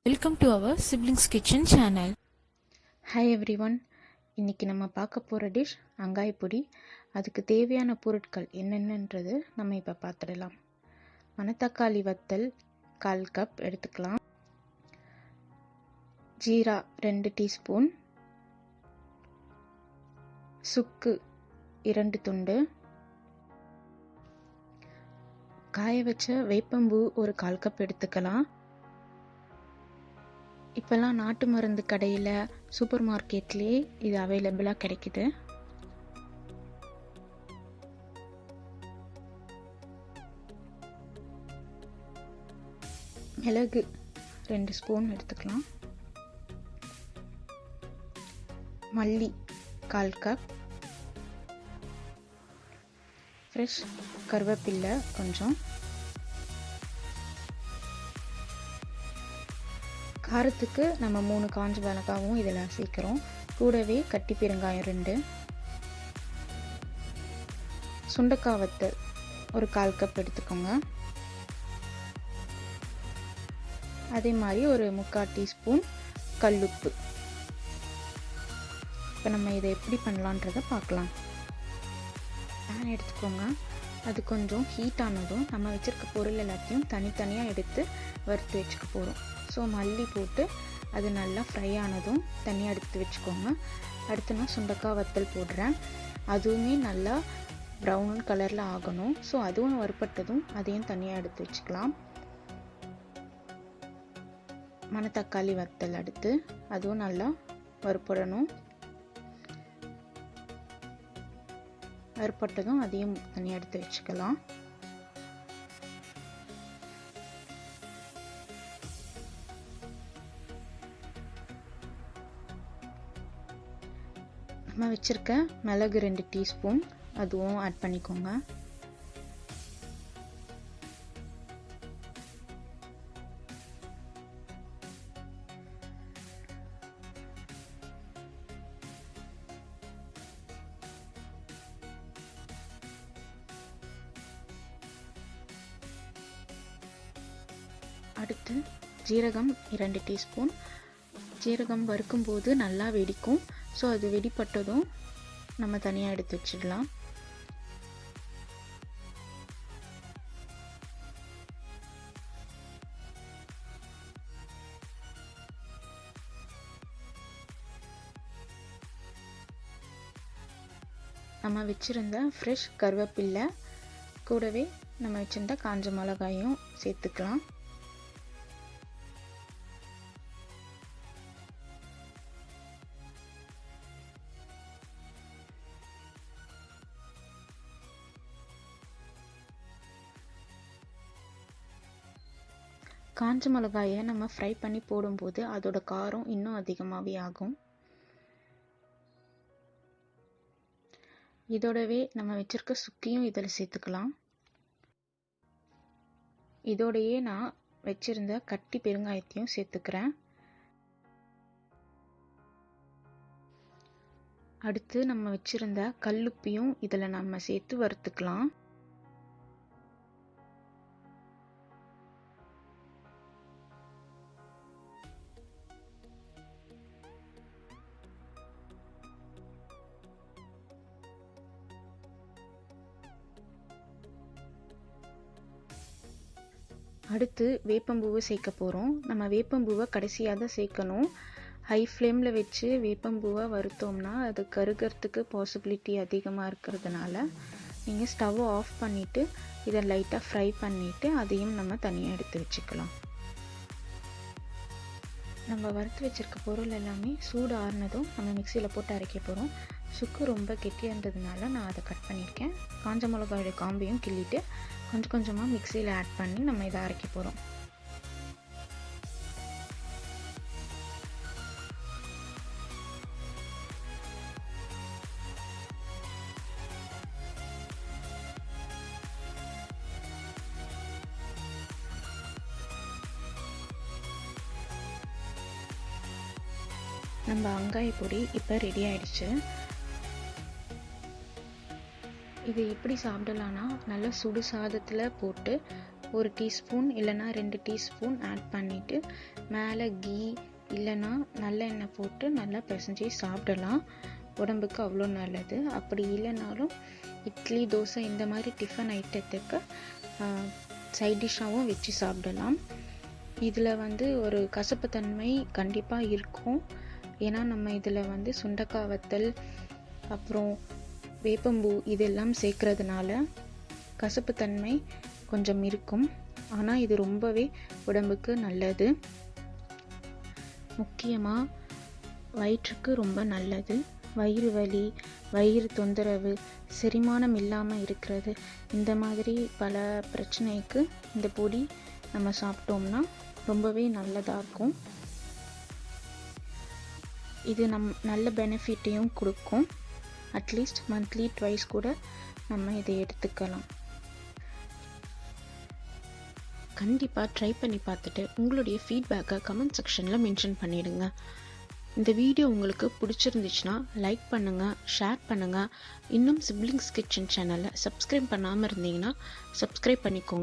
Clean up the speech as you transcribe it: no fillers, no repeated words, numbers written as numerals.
Welcome to our siblings kitchen channel. Hi everyone. இன்றைக்கி நம்ம பார்க்க போகிற டிஷ் அங்காய் பொடி. அதுக்கு தேவையான பொருட்கள் என்னென்னன்றது நம்ம இப்போ பார்த்துடலாம். மணத்தக்காளி வத்தல் 1/4 கப் எடுத்துக்கலாம். ஜீரா 2 டீஸ்பூன், சுக்கு 2 துண்டு, காய வச்ச வேப்பம்பூ ஒரு 1/4 கப் எடுத்துக்கலாம். இப்போல்லாம் நாட்டு மருந்து கடையில் சூப்பர் மார்க்கெட்லேயே இது அவைலபிளாக கிடைக்குது. மிளகு 2 ஸ்பூன் எடுத்துக்கலாம். மல்லி 1/4 கப், ஃப்ரெஷ் கருவேப்பிலை கொஞ்சம், காரத்துக்கு நம்ம 3 காஞ்ச மிளகாவும் இதில் சேர்க்குறோம். கூடவே கட்டி பெருங்காயம் 2, சுண்டைக்காய் வத்தல் ஒரு 1/4 கப் எடுத்துக்கோங்க. அதே மாதிரி ஒரு 3/4 டீஸ்பூன் கல்லுப்பு. இப்போ நம்ம இதை எப்படி பண்ணலான்றதை பார்க்கலாம். பேன் எடுத்துக்கோங்க. அது கொஞ்சம் ஹீட் ஆனதும் நம்ம வச்சுருக்க பொருள் எல்லாத்தையும் தனித்தனியாக எடுத்து வறுத்து வச்சுக்க போகிறோம். ஸோ மல்லி போட்டு அது நல்லா ஃப்ரை ஆனதும் தனியாக எடுத்து வச்சுக்கோங்க. அடுத்து நான் சுண்டைக்காய் வத்தல் போடுறேன். அதுவுமே நல்லா ப்ரௌன் கலரில் ஆகணும். ஸோ அதுவும் வறுப்பட்டதும் அதையும் தனியாக எடுத்து வச்சுக்கலாம். மணத்தக்காளி வத்தல் அடுத்து அதுவும் நல்லா வறுப்படணும். வறுப்பட்டதும் அதையும் தனியாக எடுத்து வச்சுக்கலாம். நம்ம வச்சுருக்க மிளகு 2 டீஸ்பூன் அதுவும் ஆட் பண்ணிக்கோங்க. அடுத்து ஜீரகம் 2 டீஸ்பூன். ஜீரகம் வறுக்கும்போது நல்லா வெடிக்கும். ஸோ அது வெடிப்பட்டதும் நம்ம தனியாக எடுத்து வச்சிடலாம். நம்ம வச்சுருந்த ஃப்ரெஷ் கருவேப்பிலை கூடவே நம்ம வச்சுருந்த காஞ்ச மிளகாயும் சேர்த்துக்கலாம். காஞ்ச மிளகாயை நம்ம ஃப்ரை பண்ணி போடும்போது அதோட காரம் இன்னும் அதிகமாகவே ஆகும். இதோடவே நம்ம வச்சிருக்க சுக்கியும் இதில் சேர்த்துக்கலாம். இதோடையே நான் வச்சிருந்த கட்டி பெருங்காயத்தையும் சேர்த்துக்கிறேன். அடுத்து நம்ம வச்சிருந்த கல்லுப்பையும் இதில் நம்ம சேர்த்து வறுத்துக்கலாம். அடுத்து வேப்பம்பூவை சேர்க்க போகிறோம். நம்ம வேப்பம்பூவை கடைசியாக தான் சேர்க்கணும். ஹை ஃப்ளேமில் வச்சு வேப்பம்பூவை வறுத்தோம்னா அது கருகிறதுக்கு பாசிபிலிட்டி அதிகமாக இருக்கிறதுனால நீங்கள் ஸ்டவ்வை ஆஃப் பண்ணிவிட்டு இதை லைட்டாக ஃப்ரை பண்ணிவிட்டு அதையும் நம்ம தனியாக எடுத்து வச்சுக்கலாம். நம்ம வறுத்து வச்சுருக்க பொருள் எல்லாமே சூடு ஆறுனதும் நம்ம மிக்சியில் போட்டு அரைக்க போகிறோம். சுக்கு ரொம்ப கெட்டியானதுனால நான் அதை கட் பண்ணியிருக்கேன். காஞ்ச மிளகாயோட காம்பையும் கிள்ளிட்டு கொஞ்சம் கொஞ்சமாக மிக்சியில் ஆட் பண்ணி நம்ம இதை அரைக்க போகிறோம். நம்ம அங்காய பொடி இப்போ ரெடி ஆயிடுச்சு. இது எப்படி சாப்பிடலான்னா, நல்லா சுடு சாதத்தில் போட்டு 1 டீஸ்பூன் இல்லைன்னா 2 டீஸ்பூன் ஆட் பண்ணிவிட்டு மேலே கீ இல்லைன்னா நல்லெண்ணெய் போட்டு நல்லா பிசைஞ்சு சாப்பிடலாம். உடம்புக்கு அவ்வளோ நல்லது. அப்படி இல்லைனாலும் இட்லி தோசை இந்த மாதிரி டிஃபன் ஐட்டத்துக்கு சைட் டிஷ்ஷாகவும் வச்சு சாப்பிடலாம். இதில் வந்து ஒரு கசப்புத்தன்மை கண்டிப்பாக இருக்கும். ஏன்னா நம்ம இதில் சுண்டைக்காய் வத்தல் அப்புறம் வேப்பம்பூ இதெல்லாம் சேர்க்கறதுனால கசப்புத்தன்மை கொஞ்சம் இருக்கும். ஆனால் இது ரொம்பவே உடம்புக்கு நல்லது. முக்கியமாக வயிற்றுக்கு ரொம்ப நல்லது. வயிறு வலி, வயிறு தொந்தரவு, செரிமானம் இல்லாமல் இருக்கிறது, இந்த மாதிரி பல பிரச்சனைக்கு இந்த பொடி நம்ம சாப்பிட்டோம்னா ரொம்பவே நல்லதாக இருக்கும். இது நல்ல பெனிஃபிட்டையும் கொடுக்கும். அட்லீஸ்ட் மந்த்லி ட்வைஸ் கூட நம்ம இதை எடுத்துக்கலாம். கண்டிப்பாக ட்ரை பண்ணி பார்த்துட்டு உங்களுடைய ஃபீட்பேக்கை கமெண்ட் செக்ஷனில் மென்ஷன் பண்ணிவிடுங்க. இந்த வீடியோ உங்களுக்கு பிடிச்சிருந்துச்சுன்னா லைக் பண்ணுங்கள், ஷேர் பண்ணுங்கள். இன்னும் சிப்லிங்ஸ் கிச்சன் சேனலை சப்ஸ்கிரைப் பண்ணாமல் இருந்தீங்கன்னா சப்ஸ்கிரைப் பண்ணிக்கோங்க.